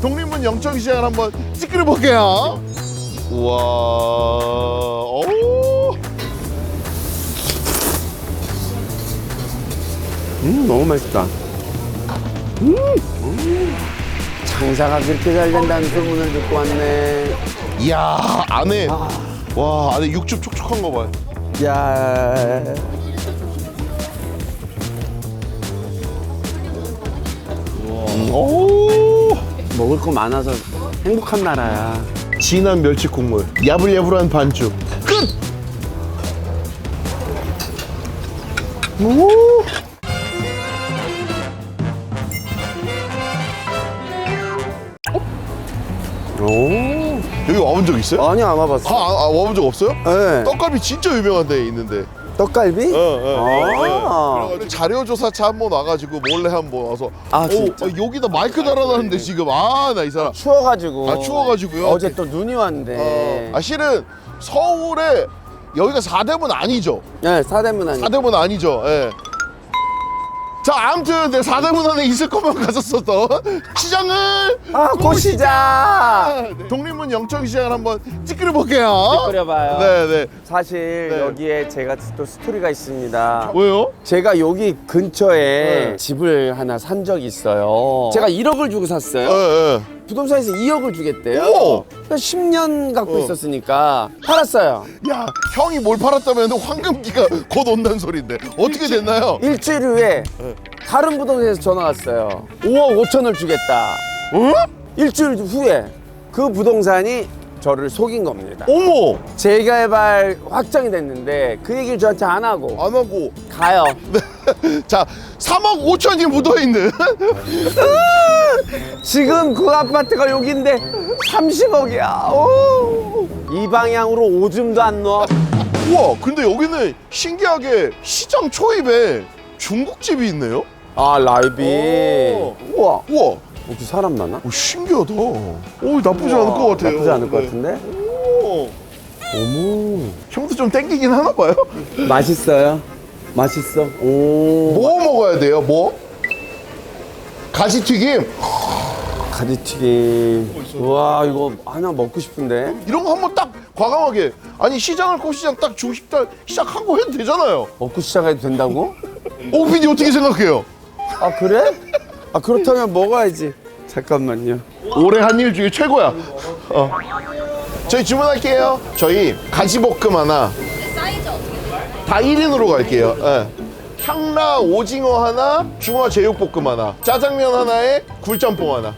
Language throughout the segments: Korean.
독립문 영천시장을 한번 찌끄려 볼게요. 우와. 오. 너무 맛있다. 장사가 그렇게 잘 된다는 소문을 듣고 왔네. 이야, 안에 와, 안에 육즙 촉촉한 거 봐요. 야. 오. 먹을 거 많아서 행복한 나라야. 진한 멸치 국물, 야불야불한 반죽. 끝. 오. 오. 여기 와본 적 있어요? 아니 안 와봤어. 와본 적 없어요? 네. 떡갈비 진짜 유명한 데 있는데. 떡갈비? 그래가지고 자료조사차 한번 와가지고 몰래 한번 와서. 아, 진짜? 여기다 마이크 달아놨는데 지금 나 이 사람. 추워가지고. 추워가지고요. 어제 또 눈이 왔는데. 실은 서울에 여기가 사대문 아니죠? 네, 사대문 아니. 사대문 아니죠? 예. 자, 아무튼 내 사대문 안에 있을 것만 갔었었던 시장을 고시장. 독립문 영천시장을 한번 찌끄려 볼게요. 끓여봐요. 네네. 사실 네. 여기에 제가 또 스토리가 있습니다. 왜요? 제가 여기 근처에 네. 집을 하나 산 적이 있어요. 제가 1억을 주고 샀어요. 예. 부동산에서 2억을 주겠대요. 우와. 그래서 10년 갖고 있었으니까 팔았어요. 야, 형이 뭘 팔았다면 황금기가 곧 온다는 소린데 어떻게 됐나요? 일주일 후에 다른 부동산에서 전화 왔어요. 5억 5천을 주겠다. 일주일 후에 그 부동산이 저를 속인 겁니다. 어머, 재개발 확정이 됐는데 그 얘기를 저한테 안 하고 안 하고. 가요. 자, 3억 5천이 묻어있는. 지금 그 아파트가 여기인데 30억이야. 이 방향으로 오줌도 안 넣어. 우와, 근데 여기는 신기하게 시장 초입에 중국집이 있네요. 아, 라이비. 오. 우와. 우와, 여기 사람 많아? 신기하다. 나쁘지 않을 것 같아요. 나쁘지 않을 것 네. 같은데? 오. 어머. 형도 좀 땡기긴 하나 봐요. 맛있어요? 맛있어? 오. 뭐 먹어야 돼요? 뭐? 가지튀김. 가지튀김. 우와, 이거 하나 먹고 싶은데? 이런 거 한번 딱 과감하게. 아니, 시장을 고시장 딱 중식당 시작한 거 해도 되잖아요. 먹고 시작해도 된다고? 오피디 어떻게 생각해요? 아, 그래? 아, 그렇다면 먹어야지. 잠깐만요. 올해 한 일 중에 최고야. 저희 주문할게요. 저희 가지볶음 하나. 사이즈 어떻게 돼요? 다 1인으로 갈게요. 예. 향라 오징어 하나, 중화 제육볶음 하나, 짜장면 하나에 굴짬뽕 하나.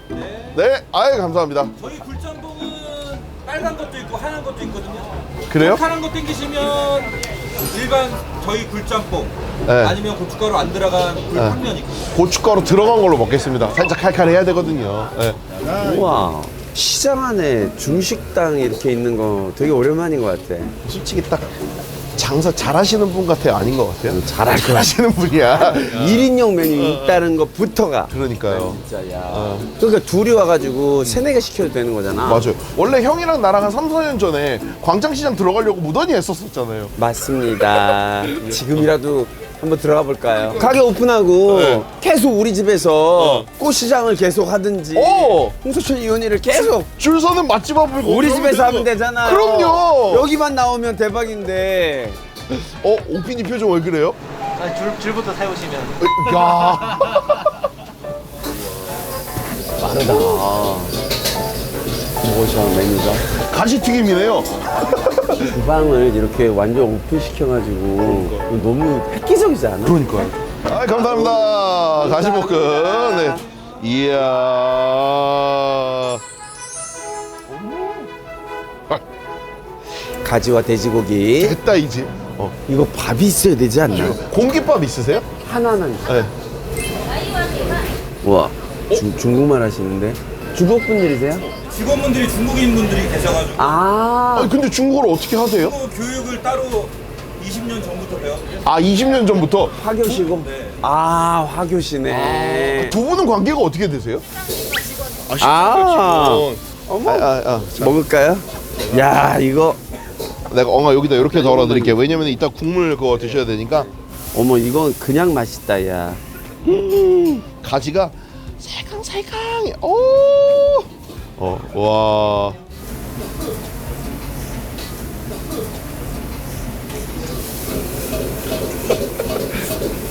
네, 아유 감사합니다. 저희 굴짬뽕은 빨간 것도 있고 하얀 것도 있거든요. 그래요? 파란 거 땡기시면 일반 저희 굴짬뽕 네. 아니면 고춧가루 안 들어간 굴탕면 있고. 고춧가루 들어간 걸로 먹겠습니다. 살짝 칼칼해야 되거든요. 예. 우와. 시장 안에 중식당이 이렇게 있는 거 되게 오랜만인 것 같아. 솔직히 딱 장사 잘하시는 분 같아요. 아닌 것 같아요. 잘할 것 같아. 하시는 분이야. 1인용 메뉴 있다는 것부터가. 그러니까요. 진짜, 야. 그러니까 둘이 와가지고 세네 개 시켜도 되는 거잖아. 맞아요. 원래 형이랑 나랑 한 3, 4년 전에 광장시장 들어가려고 무던히 했었잖아요. 맞습니다. 지금이라도 한번 들어가 볼까요? 가게 오픈하고 네. 계속 우리 집에서 꽃시장을 계속 하든지 오! 홍수철 이혼이를 계속 줄 서는 맛집 앞을 우리 거기서 집에서 하면 되죠. 되잖아요. 그럼요. 여기만 나오면 대박인데. 오피니 표정 왜 그래요? 줄부터 세우시면. 야. 빠르다. 뭐죠 메뉴가? 가시튀김이네요. 주방을 이렇게 완전 오픈시켜가지고 너무 획기적이지 않아? 그러니까요. 아, 감사합니다. 가시볶음. 네. 이야. 가지와 돼지고기. 됐다 이제. 이거 밥이 있어야 되지 않나? 공깃밥 있으세요? 하나는. 네. 와, 중국말 하시는데? 중국 분들이세요? 직원분들이 중국인 분들이 계셔가지고 아, 아니 근데 중국어를 어떻게 하세요? 중국 교육을 따로 20년 전부터 배웠어요. 아, 20년 전부터. 화교시고? 네. 아, 화교시네. 두 분은 관계가 어떻게 되세요? 아, 어머, 먹을까요? 야, 이거, 내가 엉아 여기다 이렇게 덜어 드릴게요. 왜냐면 이따 국물 그거 드셔야 되니까. 어머, 이건 그냥 맛있다, 야. 가지가 살캉살캉해. 오. 와.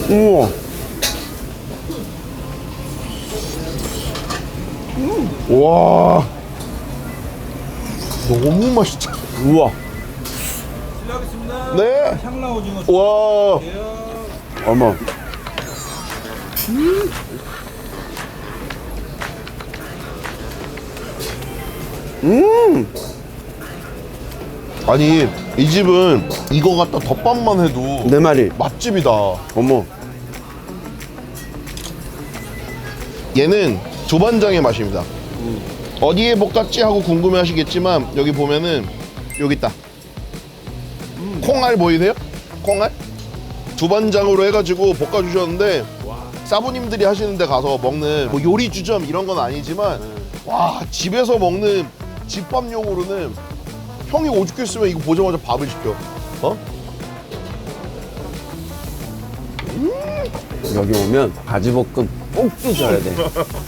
우와. 와. 너무 맛있다. 우와. 실례하겠습니다. 네. 향라 오징어 와. 주세요. 어머. 아니 이 집은 이거 갖다 덮밥만 해도 내 말이. 맛집이다. 어머. 얘는 두반장의 맛입니다. 어디에 볶았지 하고 궁금해하시겠지만 여기 보면은 여기 있다. 콩알 보이세요? 콩알? 두반장으로 해가지고 볶아주셨는데 사부님들이 하시는 데 가서 먹는 뭐 요리 주점 이런 건 아니지만 와 집에서 먹는 집밥용으로는 형이 오죽 했으면 이거 보자마자 밥을 시켜. 어? 여기 오면 가지볶음 꼭 드셔야 돼.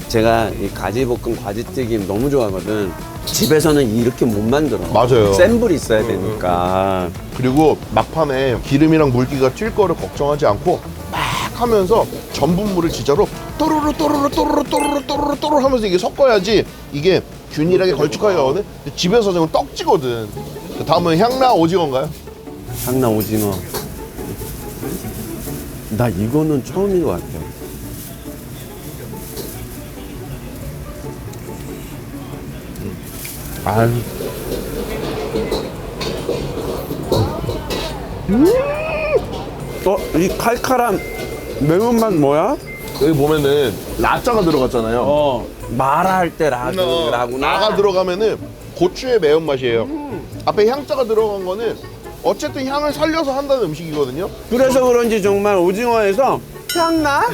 제가 이 가지볶음 과지튀김 너무 좋아하거든. 집에서는 이렇게 못 만들어. 맞아요. 센 불이 있어야 되니까. 그리고 막판에 기름이랑 물기가 튈 거를 걱정하지 않고 막 하면서 전분물을 진짜로 또르르 또르르 또르르 또르르 또르르 또르르 하면서 이게 섞어야지 이게 균일하게 걸쭉하게 나오거든. 근데 집에서 저는 떡지거든. 다음은 향라 오징어인가요? 향나 오징어. 나 이거는 처음인 것 같아. 아유. 이 칼칼한 매운맛 뭐야? 여기 보면은 라짜가 들어갔잖아요. 말할 때 라구나. 라가 들어가면은 고추의 매운맛이에요. 앞에 향자가 들어간 거는 어쨌든 향을 살려서 한다는 음식이거든요. 그래서 그런지 정말 오징어에서 향나?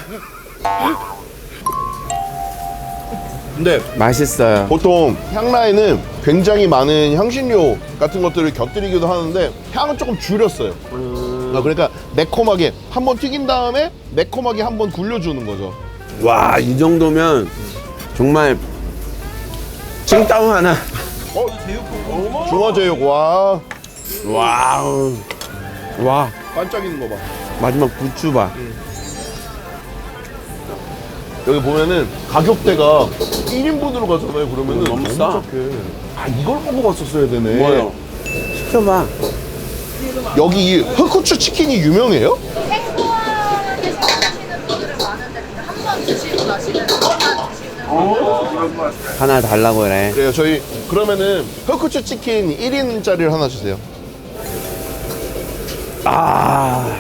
근데 맛있어요. 보통 향라에는 굉장히 많은 향신료 같은 것들을 곁들이기도 하는데 향은 조금 줄였어요. 그러니까 매콤하게 한번 튀긴 다음에 매콤하게 한번 굴려주는 거죠. 와, 이 정도면 정말 칭따오 하나. 중화제육 와 와우. 와, 반짝이는 거 봐. 마지막 부추 봐. 여기 보면은 가격대가 1인분으로 가잖아요. 그러면은 너무 싸. 착해. 아 이걸 먹어봤었어야 되네. 뭐요? 시켜봐. 여기 이 흑후추 치킨이 유명해요? 생소하게 생각하시는 분들은 많은데 근데 한 번 드시고 나시면 그것만 드시는 하나 달라고 그래. 그래요. 저희 그러면은 흑후추 치킨 1인짜리를 하나 주세요. 아,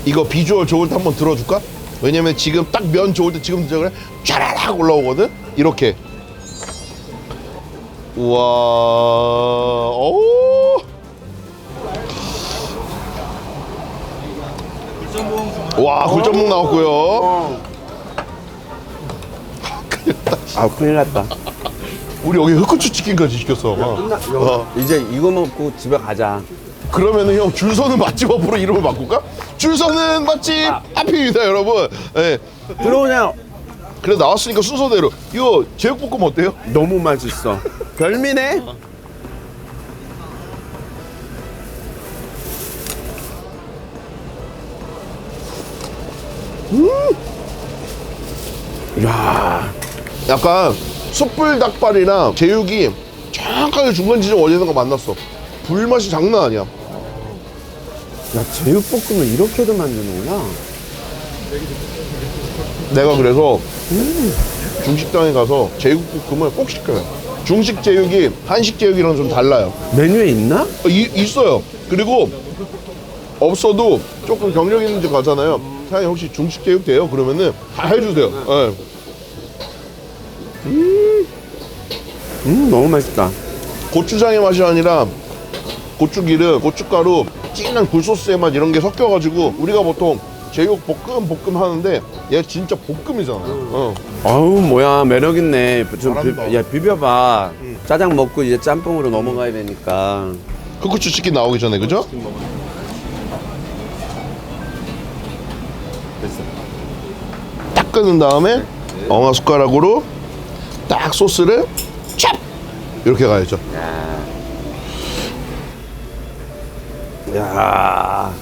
이거 비주얼 좋을 때 한번 들어줄까? 왜냐면 지금 딱 면 좋을 때 지금 진짜 그래 쫘라락 올라오거든? 이렇게. 우와. 오. 와 굴전목 나왔고요. 아, 큰일 났다. 우리 여기 흑후추 치킨까지 시켰어. 이제 이거 먹고 집에 가자. 그러면은 형 줄 서는 맛집 앞으로 이름을 바꿀까? 줄 서는 맛집 앞입니다 여러분. 네. 들어오냐? 그래 나왔으니까 순서대로 이거 제육볶음 어때요? 너무 맛있어. 별미네. 야, 약간 숯불 닭발이랑 제육이 정확하게 중간 지점 어디선가 만났어. 불맛이 장난 아니야. 야, 제육볶음을 이렇게도 만드는구나. 내가 그래서 중식당에 가서 제육볶음을 꼭 시켜요. 중식 제육이 한식 제육이랑 좀 달라요. 메뉴에 있나? 있어요. 그리고 없어도 조금 경력 있는 집 가잖아요. 사장님 혹시 중식 제육 돼요? 그러면은 다 해주세요. 네. 너무 맛있다. 고추장의 맛이 아니라 고추기름, 고춧가루, 진한 굴소스의 맛 이런 게 섞여가지고 우리가 보통 제육 볶음 하는데 얘 진짜 볶음이잖아요. 아우, 뭐야, 매력 있네. 좀 잘한다. 야, 비벼봐. 짜장 먹고 이제 짬뽕으로 넘어가야 되니까. 흑후추 치킨 나오기 전에 그죠? 딱 끄는 다음에 엉아 숟가락으로 딱 소스를 찹 이렇게 가야죠. 야.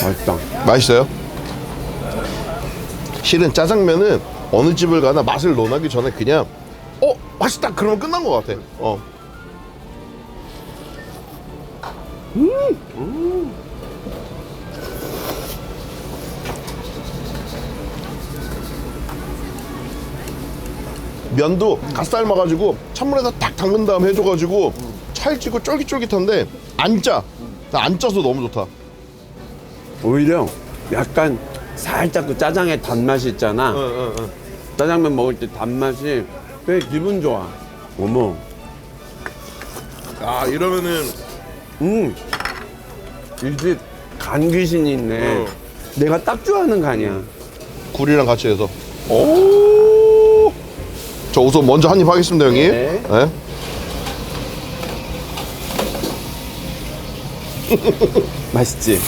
맛있다. 맛있어요? 실은 짜장면은 어느 집을 가나 맛을 논하기 전에 그냥 맛있다 그러면 끝난 것 같아. 면도 갓 삶아가지고 찬물에다 딱 담근 다음 해줘가지고 찰지고 쫄깃쫄깃한데 안 짜. 나 안 짜서 너무 좋다. 오히려 약간 살짝 그 짜장의 단맛이 있잖아. 짜장면 먹을 때 단맛이 되게 기분 좋아. 어머. 아 이러면은 이 집 간 귀신이 있네. 내가 딱 좋아하는 간이야. 굴이랑 같이 해서. 오. 저 우선 먼저 한 입 하겠습니다, 형님. 네. 네. 맛있지?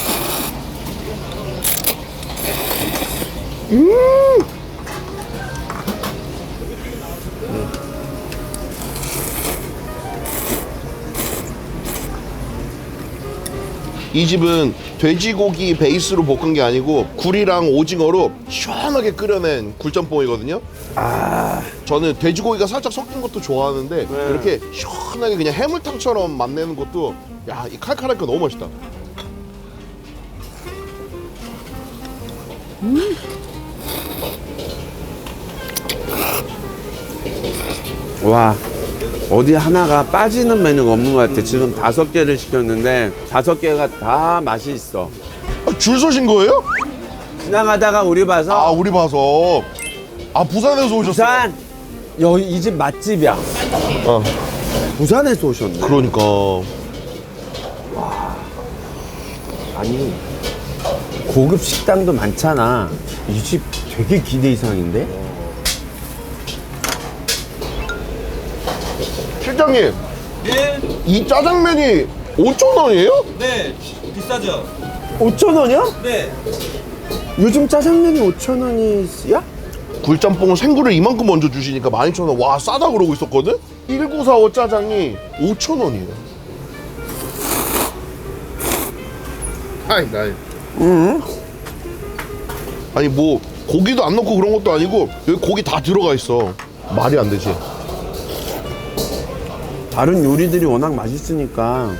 이 집은 돼지고기 베이스로 볶은 게 아니고 굴이랑 오징어로 시원하게 끓여낸 굴짬뽕이거든요. 저는 돼지고기가 살짝 섞인 것도 좋아하는데 이렇게 시원하게 그냥 해물탕처럼 맛내는 것도 야, 이 칼칼하니까 너무 맛있다. 와, 어디 하나가 빠지는 메뉴가 없는 것 같아. 지금 5개를 시켰는데 5개가 다 맛이 있어. 줄 서신 거예요? 지나가다가 우리 봐서 아, 우리 봐서. 아, 부산에서 오셨어요? 부산 여기 이 집 맛집이야. 어, 부산에서 오셨네. 그러니까. 아니 고급 식당도 많잖아. 이 집 되게 기대 이상인데? 실장님, 네, 이 짜장면이 5,000원이에요? 네, 비싸죠? 5,000원이야? 네. 요즘 짜장면이 5,000원이야? 굴짬뽕을 생굴을 이만큼 먼저 주시니까 12,000원. 와, 싸다 그러고 있었거든? 1945 짜장이 5,000원이에요. 아이, 나이. 아니, 뭐, 고기도 안 넣고 그런 것도 아니고, 여기 고기 다 들어가 있어. 말이 안 되지. 다른 요리들이 워낙 맛있으니까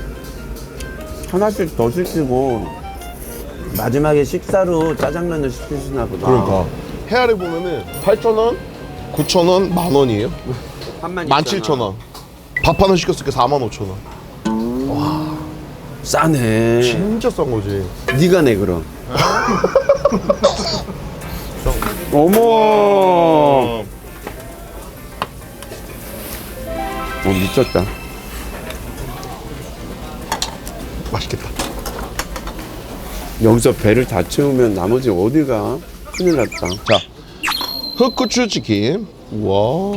하나씩 더 시키고 마지막에 식사로 짜장면을 시키시나 보다. 그러니까. 해아래 보면은 8,000원, 9,000원, 10,000원이에요. 17,000원. 밥 하나 시켰을 때 45,000원. 싸네. 진짜 싼 거지. 네가 내 그럼. 어머. 미쳤다. 맛있겠다. 여기서 배를 다 채우면 나머지 어디 가? 큰일 났다. 자, 흑후추 치킨. 와.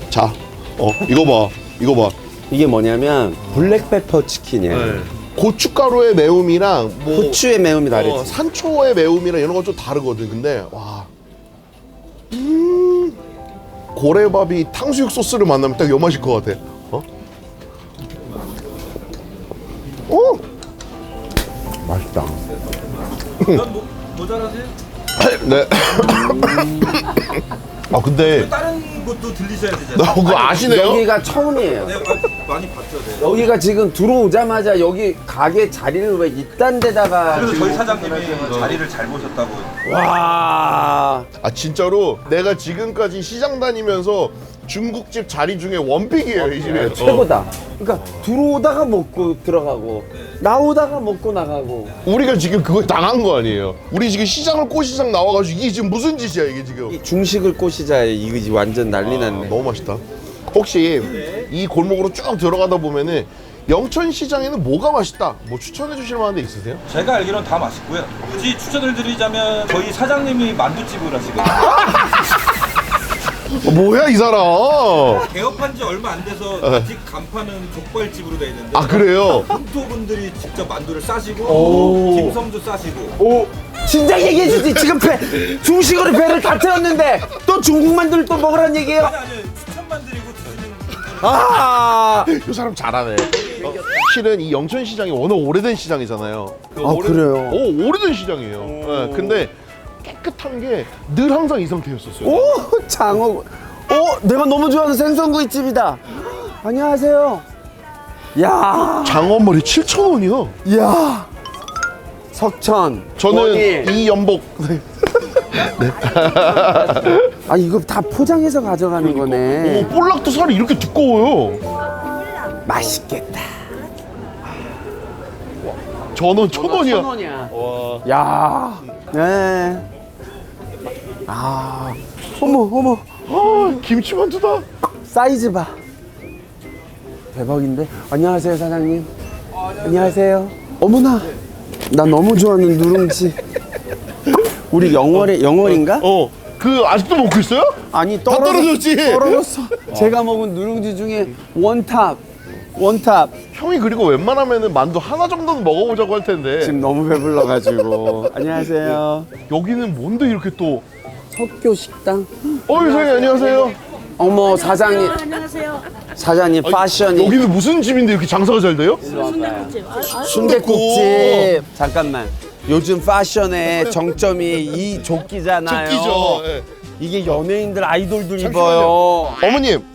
자, 이거 봐. 이거 봐. 이게 뭐냐면 블랙페퍼 치킨이야. 고춧가루의 매움이랑 뭐 후추의 매움이 다르지. 산초의 매움이랑 이런 건 좀 다르거든. 근데 와, 고래밥이 탕수육 소스를 만나면 딱 요 맛일 것 같아. 맛있다. 면 모자라세요? 네. 아 근데 다른 곳도 들리셔야 되잖아요. 나 그거 아시네요? 여기가 처음이에요. 네, 많이 봤죠. 네. 여기가 지금 들어오자마자 여기 가게 자리를 왜 이딴 데다가 그래서 저희 지금 사장님이 자리를 잘 보셨다고. 와 아 진짜로 내가 지금까지 시장 다니면서 중국집 자리 중에 원픽이에요 이 집에. 최고다. 그러니까 들어오다가 먹고 들어가고 나오다가 먹고 나가고. 우리가 지금 그거 당한 거 아니에요? 우리 지금 시장을 꼬시장 나와가지고 이게 지금 무슨 짓이야 이게 지금? 이 중식을 꼬시자 이거지 완전 난리 났네. 너무 맛있다. 혹시 이 골목으로 쭉 들어가다 보면은 영천시장에는 뭐가 맛있다? 뭐 추천해 주실 만한 데 있으세요? 제가 알기로는 다 맛있고요. 굳이 추천을 드리자면 저희 사장님이 만두집을 하시거든요. 뭐야 이 사람? 개업한 지 얼마 안 돼서 아직 간판은 족발집으로 돼 있는데. 아 그래요? 본토분들이 직접 만두를 싸시고 김섬도 싸시고. 오, 진작 얘기해주지. 지금 중식으로 배를 다 태웠는데 또 중국 만두를 또 먹으란 얘기예요? 아니 추천만 드리고 드시는 분들은 아, 이 사람 잘하네. 실은 이 영천시장이 워낙 오래된 시장이잖아요. 그래요? 오, 오래된 시장이에요. 네, 근데 깨끗한 게 늘 항상 이 상태였었어요. 오, 장어. 내가 너무 좋아하는 생선구이집이다. 안녕하세요. 야, 장어머리 7,000원이요. 야. 석천. 저는 원일. 이 연복. 아, 이거 다 포장해서 가져가는 거네. 오, 볼락도 살이 이렇게 두꺼워요. 맛있겠다. 전원 1,000원이야. 원이야. 야, 네. 아, 어머. 아, 김치만두다. 사이즈 봐. 대박인데. 안녕하세요, 사장님. 안녕하세요. 어머나, 나 너무 좋아하는 누룽지. 우리 영월인가? 그 아직도 먹고 있어요? 아니, 다 떨어졌지? 떨어졌어. 제가 먹은 누룽지 중에 원탑. 형이 그리고 웬만하면은 만두 하나 정도는 먹어보자고 할 텐데 지금 너무 배불러가지고. 안녕하세요. 여기는 뭔데 이렇게 또? 석교 식당. 이사님 안녕하세요. 어머, 사장님. 안녕하세요. 사장님 패션이. 여기는 무슨 집인데 이렇게 장사가 잘 돼요? 순대국집. 순댓국집. 잠깐만. 요즘 패션의 정점이 이 조끼잖아요. 조끼죠. 예. 이게 연예인들 아이돌들 입어요.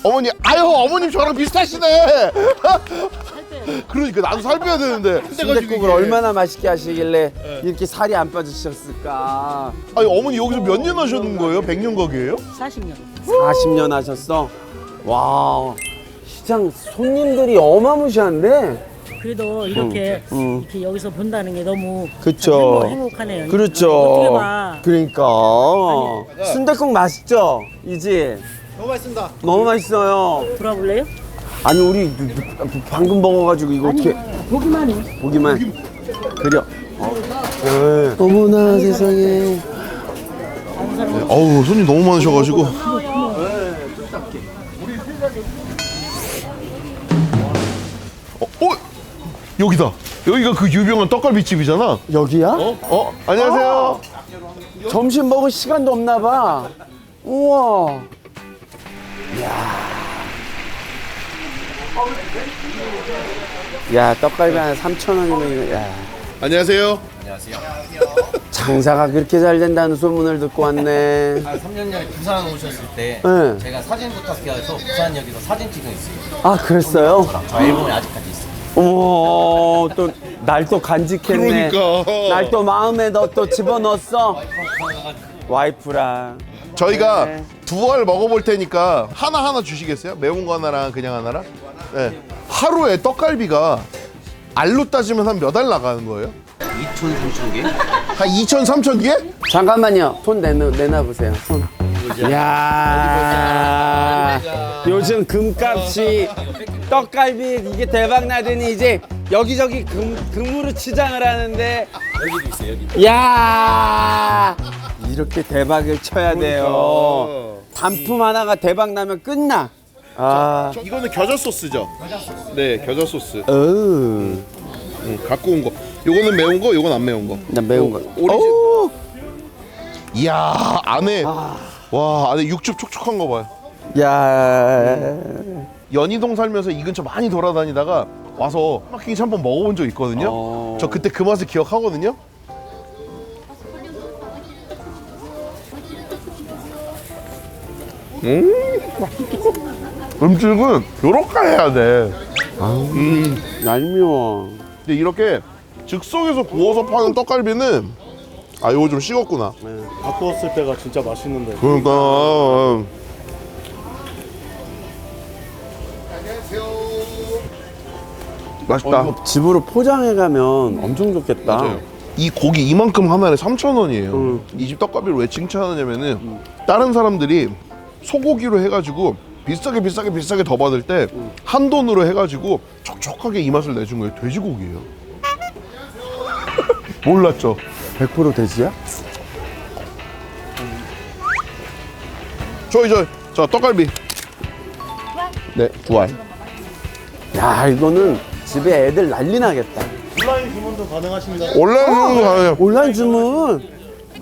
어머님, 어머님 저랑 비슷하시네. 그러니까 나도 살 빼야 되는데. 순댓국을 얼마나 맛있게 하시길래 이렇게 살이 안 빠지셨을까? 아니 어머니 여기서 몇 년 하셨는 거예요? 100년 가게예요? 40년. 40년 하셨어? 와, 시장 손님들이 어마무시한데? 그래도 이렇게 여기서 본다는 게 너무 그쵸. 행복하네요. 그렇죠. 어떻게 봐. 그러니까 순댓국 맛있죠? 이지? 너무 맛있습니다. 너무 맛있어요. 돌아볼래요? 아니 우리 방금 먹어가지고 이거 어떻게 보기만 해. 보기만 그려. 네. 어머나 세상에. 어우 손님 너무 많으셔가지고. 여기다. 여기가 그 유명한 떡갈비집이잖아. 여기야? 안녕하세요. 점심 먹을 시간도 없나 봐. 우와. 야, 떡갈비 하나 3,000원이면 야. 안녕하세요. 장사가 그렇게 잘 된다는 소문을 듣고 왔네. 3년 전에 부산 오셨을 때 네. 제가 사진 부탁해서 부산역에서 사진 찍은 있어요. 아, 그랬어요? 저 앨범이 아직까지 있어요. 어머, 또 날 또 간직했네. 그러니까. 날 또 마음에 너 또 집어넣었어. 와이프랑. 저희가 네. 두 알 먹어볼 테니까 하나 주시겠어요? 매운 거 하나랑 그냥 하나랑? 네. 하루에 떡갈비가 알로 따지면 한 몇 알 나가는 거예요? 2천, 3천 개? 한 2천, 3천 개? 잠깐만요. 손 내놔보세요. 손. 이야. 요즘 금값이 떡갈비 이게 대박 나더니 이제 여기저기 금으로 치장을 하는데. 여기도 있어요, 여기. 이야. 이렇게 대박을 쳐야 돼요. 단품 하나가 대박 나면 끝나. 아. 이거는 겨자 소스죠? 네, 겨자 소스. 갖고 온 거. 요거는 매운 거, 요건 안 매운 거. 난 매운 거. 오리진. 오. 이야, 안에 와, 안에 육즙 촉촉한 거 봐요. 야. 연희동 살면서 이 근처 많이 돌아다니다가 와서 막히기 한번 먹어본 적 있거든요. 저 그때 그 맛을 기억하거든요. 음식은 요렇게 해야 돼. 얄미워. 근데 이렇게 즉석에서 구워서 파는 떡갈비는 이거 좀 식었구나. 갖고 왔을 때가 진짜 맛있는데. 그러니까 맛있다. 집으로 포장해 가면 엄청 좋겠다. 맞아요. 이 고기 이만큼 하나에 3,000원이에요. 이 집 떡갈비를 왜 칭찬하냐면은 다른 사람들이 소고기로 해가지고 비싸게 더 받을 때 한 돈으로 해가지고 촉촉하게 이 맛을 내준 거예요. 돼지고기예요. 몰랐죠? 100% 돼지야? 자 떡갈비. 네, 좋아요. 야, 이거는 집에 애들 난리 나겠다. 온라인 주문도 가능하십니다. 온라인 주문도 가능해요. 온라인 주문.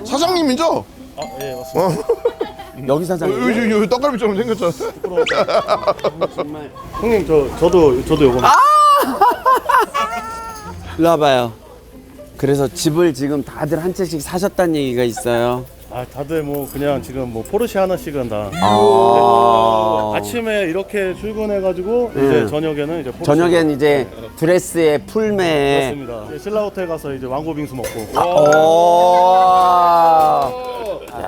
사장님이죠? 아, 예, 맞습니다. 여기 사장님. 여기 떡갈비처럼 생겼잖아. 정말. 형님, 저도 요거. 일로 와봐요. 그래서 집을 지금 다들 한 채씩 사셨다는 얘기가 있어요. 아, 다들 뭐 그냥 지금 뭐 포르쉐 하나씩은 다. 아침에 이렇게 출근해가지고 이제 저녁에는 이제 포르쉐. 저녁엔 이제 드레스에 풀메. 그렇습니다. 이제 신라 호텔 가서 이제 왕고 빙수 먹고.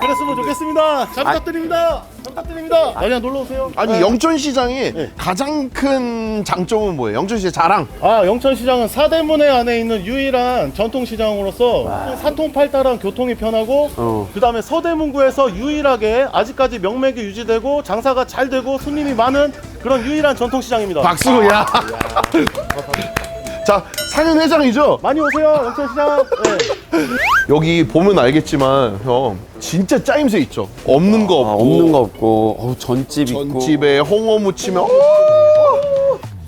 그랬으면 좋겠습니다. 잘 부탁드립니다. 잘 부탁드립니다. 많이 놀러 오세요. 아니 영천시장의 가장 큰 장점은 뭐예요? 영천시의 자랑. 아, 영천시장은 사대문에 안에 있는 유일한 전통시장으로서 사통팔달한 교통이 편하고 그 다음에 서대문구에서 유일하게 아직까지 명맥이 유지되고 장사가 잘 되고 손님이 많은 그런 유일한 전통시장입니다. 박수야. 자, 상현 회장이죠? 많이 오세요, 영천시장. 네. 여기 보면 알겠지만 형 진짜 짜임새 있죠? 없는 거 없고 없는 거 없고 전집 있고 전집에 홍어 무치면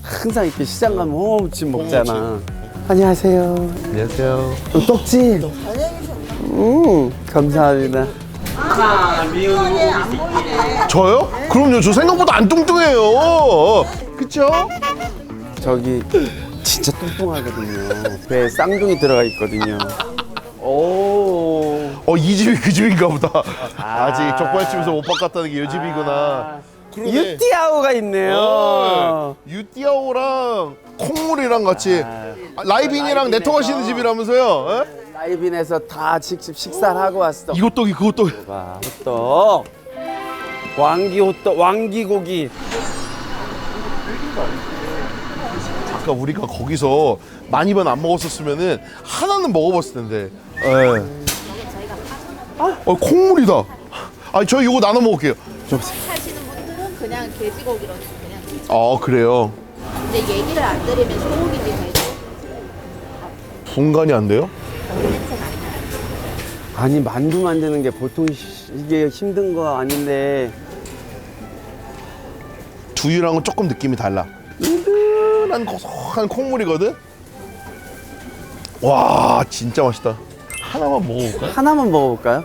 항상 이렇게 시장 가면 홍어무침 먹잖아. 안녕하세요. 안녕하세요. 떡집. 감사합니다. 저요? 그럼요. 저 생각보다 안 뚱뚱해요. 그쵸? 저기 진짜 뚱뚱하거든요. 배에 쌍둥이 들어가 있거든요. 오. 이 집이 그 집인가 보다. 아직 족발집에서 못 바꿨다는 게 이 집이구나. 유띠아오가 있네요. 유띠아오랑 콩물이랑 같이 라이빈이랑 네트워크하시는 집이라면서요? 에? 라이빈에서 다 직접 식사를 하고 왔어. 이것떡이 그것떡이. 와, 호떡. 왕기 호떡, 왕기 고기. 아까 우리가 거기서 많이만 안 먹었었으면은 하나는 먹어봤을 텐데. 예. 콩물이다. 아니 저희 이거 나눠 먹을게요. 하시는 분들은 그냥 돼지고기로 그냥. 그래요. 근데 얘기를 안 드리면 소고기지 돼지. 분간이 안 돼요? 아니 만두 만드는 게 보통 이게 힘든 거 아닌데. 두유랑은 조금 느낌이 달라. 은근한 고소한 콩물이거든. 와 진짜 맛있다. 하나만 먹어볼까요? 하나만 먹어볼까요?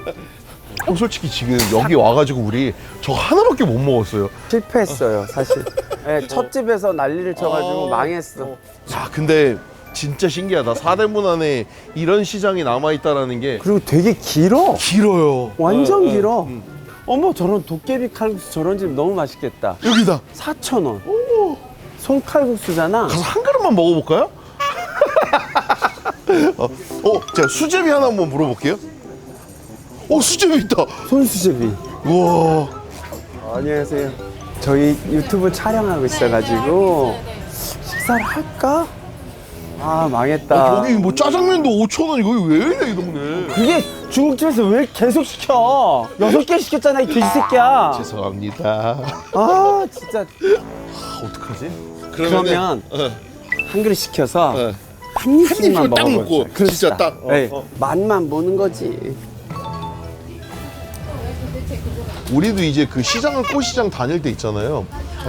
솔직히 지금 여기 와가지고 우리 저 하나밖에 못 먹었어요. 실패했어요, 사실. 네, 첫 집에서 난리를 쳐가지고 망했어. 자 근데 진짜 신기하다. 사대문 안에 이런 시장이 남아있다라는 게 그리고 되게 길어. 길어요. 완전 길어. 어머, 저런 도깨비 칼국수 저런 집 너무 맛있겠다. 여기다. 4,000원. 손칼국수잖아. 가서 한 그릇만 먹어볼까요? 제가 수제비 하나 한번 물어볼게요. 수제비 있다. 손수제비. 우와. 안녕하세요. 저희 유튜브 촬영하고 있어가지고 식사를 할까? 망했다. 여기 뭐 짜장면도 5,000원 이거 왜 이래 이 동네. 그게 중국집에서 왜 계속 시켜? 6개 시켰잖아, 이 돼지새끼야. 죄송합니다. 진짜. 어떡하지? 그러면 한 그릇 시켜서 네. 한 입씩만 입씩 딱 먹고. 먹어보자. 진짜 딱. 네, 맛만 보는 거지. 우리도 이제 그 시장을 꽃시장 다닐 때 있잖아요.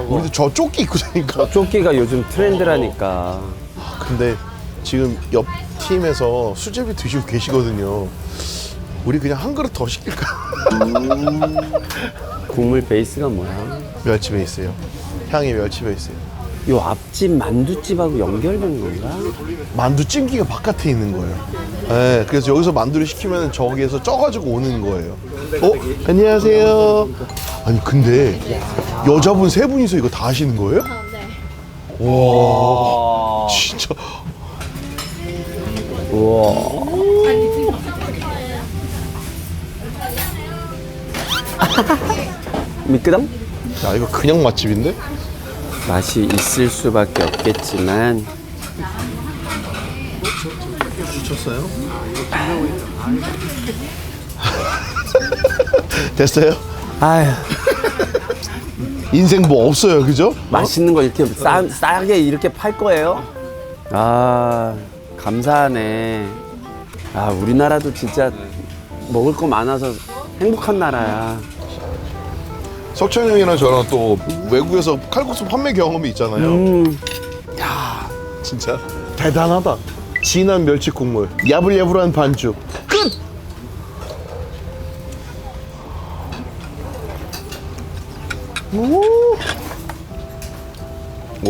우리도 저 조끼 입고 다니까. 조끼가 요즘 트렌드라니까. 근데 지금 옆 팀에서 수제비 드시고 계시거든요. 우리 그냥 한 그릇 더 시킬까? 국물 베이스가 뭐야? 멸치 베이스요. 향이 멸치 베이스요. 요 앞집 만두집하고 연결된 건가? 만두 찜기가 바깥에 있는 거예요. 네, 그래서 여기서 만두를 시키면 저기에서 쪄가지고 오는 거예요. 안녕하세요. 아니 근데 여자분 3분이서 이거 다 하시는 거예요? 네. 와 진짜. 우와. 미끄덩? 야 이거 그냥 맛집인데? 맛이 있을 수밖에 없겠지만 주셨어요? 됐어요? 아휴 인생 뭐 없어요, 그죠? 맛있는 거 이렇게 싸게 이렇게 팔 거예요? 아, 감사하네. 아, 우리나라도 진짜 먹을 거 많아서 행복한 나라야. 석천이 형이랑 저랑 또 외국에서 칼국수 판매 경험이 있잖아요. 야, 진짜 대단하다. 진한 멸치 국물, 야불야불한 반죽, 끝! 오!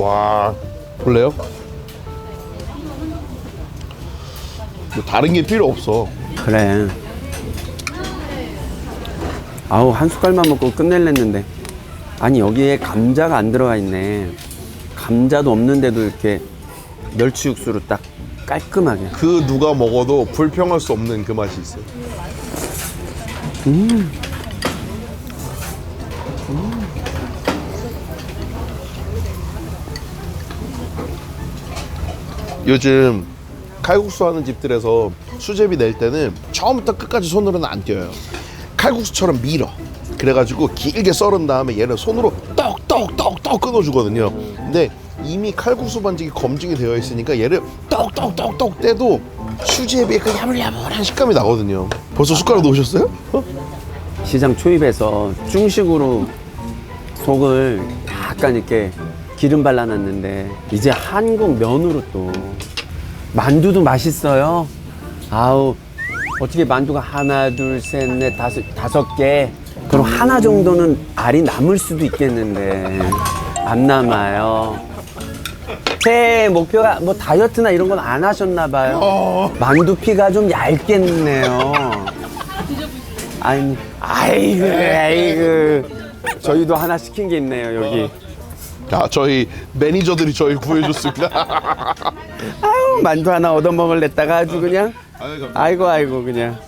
와, 볼래요? 뭐 다른 게 필요 없어. 그래. 아우, 한 숟갈만 먹고 끝낼랬는데. 아니, 여기에 감자가 안 들어가 있네. 감자도 없는데도 이렇게 멸치 육수로 딱 깔끔하게. 그 누가 먹어도 불평할 수 없는 그 맛이 있어요. 요즘 칼국수 하는 집들에서 수제비 낼 때는 처음부터 끝까지 손으로는 안 띄어요. 칼국수처럼 밀어. 그래가지고 길게 썰은 다음에 얘를 손으로 떡떡떡떡 끊어주거든요. 근데 이미 칼국수 반죽이 검증이 되어 있으니까 얘를 떡떡떡떡 떼도 수제비의 그 야물야물한 식감이 나거든요. 벌써 숟가락 넣으셨어요? 시장 초입에서 중식으로 속을 약간 이렇게 기름 발라놨는데 이제 한국 면으로 또 만두도 맛있어요. 아우, 어떻게 만두가 하나, 둘, 셋, 넷, 다섯 개. 그럼 하나 정도는 알이 남을 수도 있겠는데 안 남아요. 제 목표가 뭐 다이어트나 이런 건 안 하셨나 봐요. 만두피가 좀 얇겠네요. 아이고. 저희도 하나 시킨 게 있네요, 여기. 야, 저희 매니저들이 저희 구해줬습니다. 아유, 만두 하나 얻어먹을랬다가 아주 그냥. 아이고, 그냥.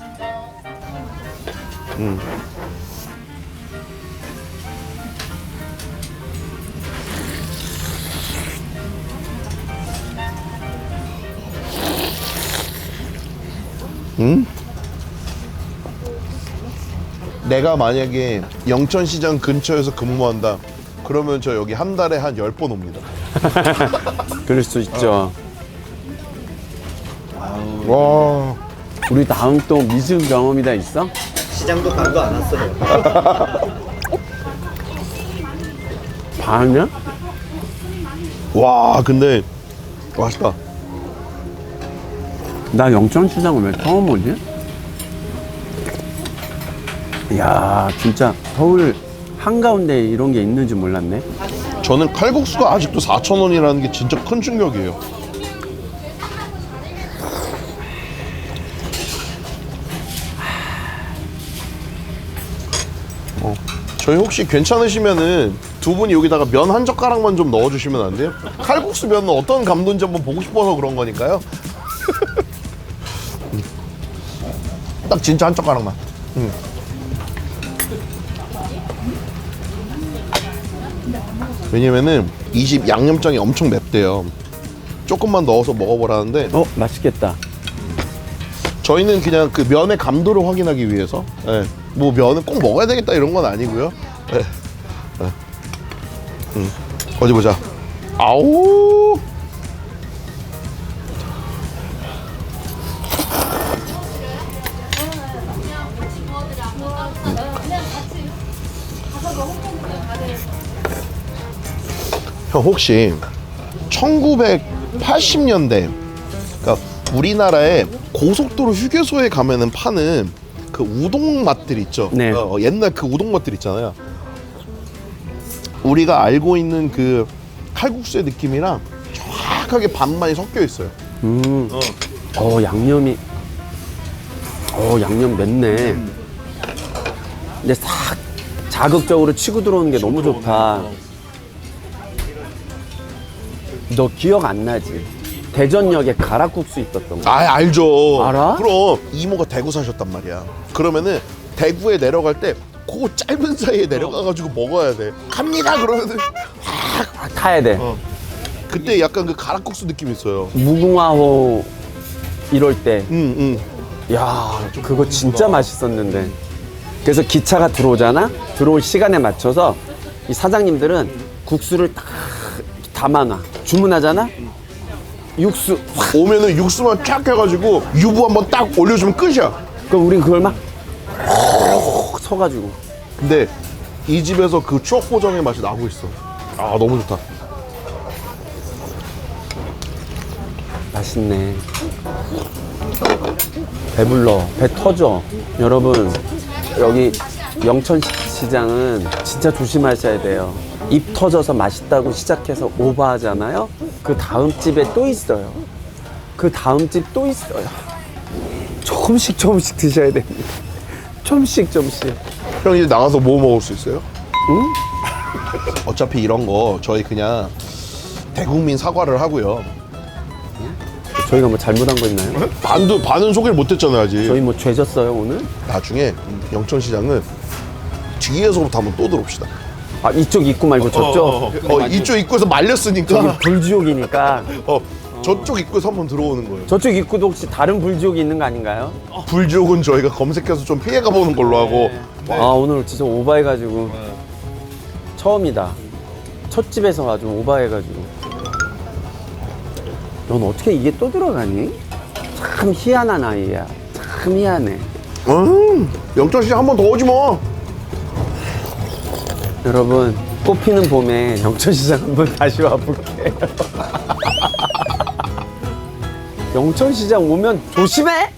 내가 만약에 영천시장 근처에서 근무한다. 그러면 저 여기 한 달에 한 10번 옵니다. 그럴 수 있죠. 와. 우리 다음 또 미술 경험이다 있어? 시장도 간도 안 왔어요. 봤냐? 와, 근데 맛있다. 나 영천시장을 왜 처음 오지? 이야, 진짜 서울 한가운데 이런 게 있는지 몰랐네. 저는 칼국수가 아직도 4,000원이라는 게 진짜 큰 충격이에요. 저희 혹시 괜찮으시면은 두 분이 여기다가 면 한 젓가락만 좀 넣어주시면 안 돼요? 칼국수 면은 어떤 감도인지 한번 보고 싶어서 그런 거니까요. 딱 진짜 한 젓가락만. 왜냐면은 이 집 양념장이 엄청 맵대요. 조금만 넣어서 먹어보라는데 맛있겠다. 저희는 그냥 그 면의 감도를 확인하기 위해서, 예. 뭐 면은 꼭 먹어야 되겠다 이런 건 아니고요. 예. 예. 어디 보자. 아우. 형 혹시 1980년대, 그러니까 우리나라의 고속도로 휴게소에 가면은 파는 그 우동 맛들 있죠. 네. 옛날 그 우동 맛들 있잖아요. 우리가 알고 있는 그 칼국수의 느낌이랑 정확하게 반반이 섞여 있어요. 양념이. 양념 맵네. 근데 싹 자극적으로 치고 들어오는 게 너무 좋다. 너 기억 안 나지? 대전역에 가락국수 있었던 거. 아, 알죠. 알아? 그럼 이모가 대구 사셨단 말이야. 그러면은 대구에 내려갈 때 그 짧은 사이에 내려가가지고 먹어야 돼. 갑니다 그러면은 타야 돼. 그때 약간 그 가락국수 느낌이 있어요. 무궁화호 이럴 때. 야, 그거 진짜 맛있었는데. 그래서 기차가 들어오잖아? 들어올 시간에 맞춰서 이 사장님들은 국수를 딱 담아놔. 주문하잖아? 육수 확. 오면은 육수만 쫙 해가지고 유부 한번 딱 올려주면 끝이야. 그럼 우린 그걸 막 서가지고. 근데 이 집에서 그 추억 보정의 맛이 나고 있어. 아, 너무 좋다. 맛있네. 배불러. 배 터져. 여러분, 여기 영천시장은 진짜 조심하셔야 돼요. 입 터져서 맛있다고 시작해서 오버하잖아요. 그 다음 집에 또 있어요. 그 다음 집 또 있어요. 조금씩 조금씩 드셔야 됩니다. 조금씩 조금씩. 형 이제 나가서 뭐 먹을 수 있어요? 응? 어차피 이런 거 저희 그냥 대국민 사과를 하고요. 저희가 뭐 잘못한 거 있나요? 반은 소개를 못했잖아요 아직. 저희 뭐 죄졌어요 오늘? 나중에 영천시장은 뒤에서부터 한번 또 들어옵시다. 아 이쪽 입구 말고 저쪽? 이쪽 입구에서 말렸으니까 불지옥이니까 저쪽 입구에서 한번 들어오는 거예요. 저쪽 입구도 혹시 다른 불지옥이 있는 거 아닌가요? 불지옥은 저희가 검색해서 좀 피해가 보는 걸로 하고. 아 오늘 진짜 오바해가지고 처음이다. 첫 집에서 아주 오바해가지고. 넌 어떻게 이게 또 들어가니? 참 희한한 아이야. 참 희한해. 영천시장 한 번 더 오지 뭐. 여러분 꽃피는 봄에 영천시장 한번 다시 와볼게요. 영천시장 오면 조심해!